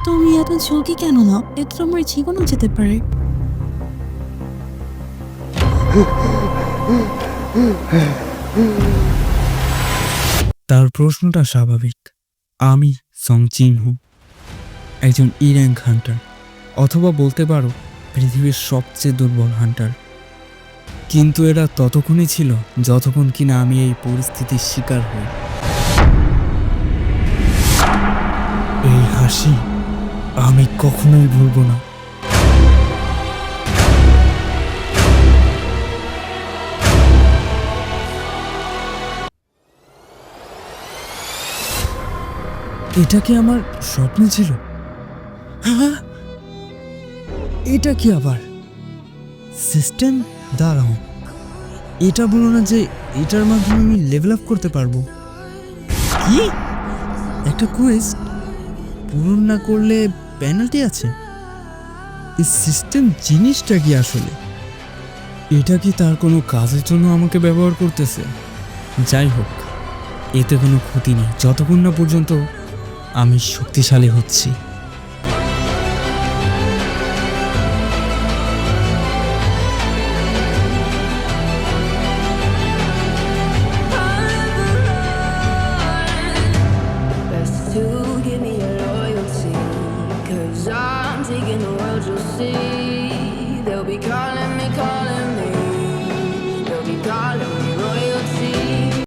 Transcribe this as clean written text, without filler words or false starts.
তুমি এত ঝুঁকি কেন নাও? এতে তোমার জীবনও যেতে পারে। তার প্রশ্নটা স্বাভাবিক। আমি সং চিনহু, একজন ই র্যাঙ্ক হান্টার, অথবা বলতে পারো পৃথিবীর সবচেয়ে দুর্বল হান্টার। কিন্তু এটা ততক্ষণই ছিল যতক্ষণ কিনা আমি এই পরিস্থিতির শিকার হই। এই হাসি আমি কখনোই ভুলবো না। এটা কি আমার স্বপ্ন ছিল? হ্যাঁ, এটা কি আবার সিস্টেম? দাঁড়াও, এটা বলো না যে এটার মাধ্যমে আমি লেভেল আপ করতে পারবো। কি? একটা কুইজ পূরণ না করলে পেনাল্টি আছে? এই সিস্টেম জিনিসটা কি আসলে? এটা কি তার কোনো কাজের জন্য আমাকে ব্যবহার করতেছে? যাই হোক, এতে কোনো ক্ষতি নেই যতক্ষণ না পর্যন্ত আমি শক্তিশালী হচ্ছি। Best to give me your loyalty, 'cause I'm taking the world, you'll see.